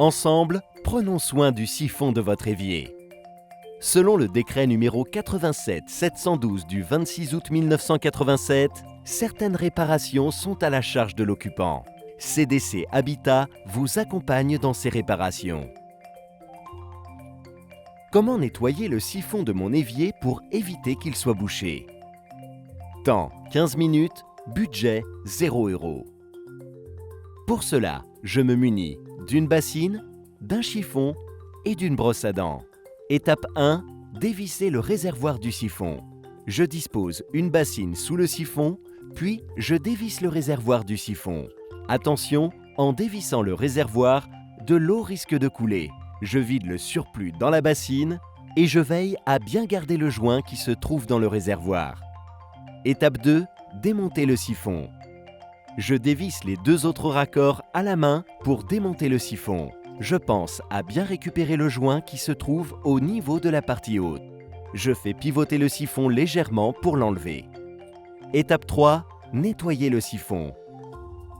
Ensemble, prenons soin du siphon de votre évier. Selon le décret numéro 87-712 du 26 août 1987, certaines réparations sont à la charge de l'occupant. CDC Habitat vous accompagne dans ces réparations. Comment nettoyer le siphon de mon évier pour éviter qu'il soit bouché? Temps 15 minutes, budget 0 €. Pour cela, je me munis d'une bassine, d'un chiffon et d'une brosse à dents. Étape 1, dévisser le réservoir du siphon. Je dispose une bassine sous le siphon, puis je dévisse le réservoir du siphon. Attention, en dévissant le réservoir, de l'eau risque de couler. Je vide le surplus dans la bassine et je veille à bien garder le joint qui se trouve dans le réservoir. Étape 2, démonter le siphon. Je dévisse les 2 autres raccords à la main pour démonter le siphon. Je pense à bien récupérer le joint qui se trouve au niveau de la partie haute. Je fais pivoter le siphon légèrement pour l'enlever. Étape 3, nettoyer le siphon.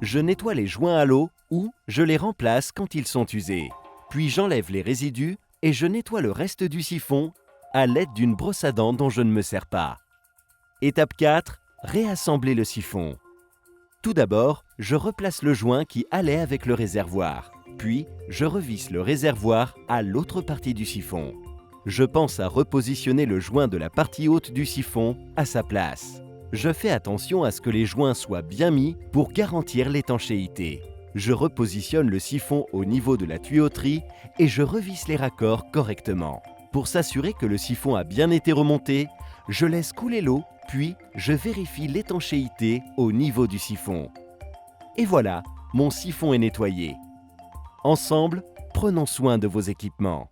Je nettoie les joints à l'eau ou je les remplace quand ils sont usés. Puis j'enlève les résidus et je nettoie le reste du siphon à l'aide d'une brosse à dents dont je ne me sers pas. Étape 4, réassembler le siphon. Tout d'abord, je replace le joint qui allait avec le réservoir. Puis, je revisse le réservoir à l'autre partie du siphon. Je pense à repositionner le joint de la partie haute du siphon à sa place. Je fais attention à ce que les joints soient bien mis pour garantir l'étanchéité. Je repositionne le siphon au niveau de la tuyauterie et je revisse les raccords correctement. Pour s'assurer que le siphon a bien été remonté, je laisse couler l'eau, puis je vérifie l'étanchéité au niveau du siphon. Et voilà, mon siphon est nettoyé. Ensemble, prenons soin de vos équipements.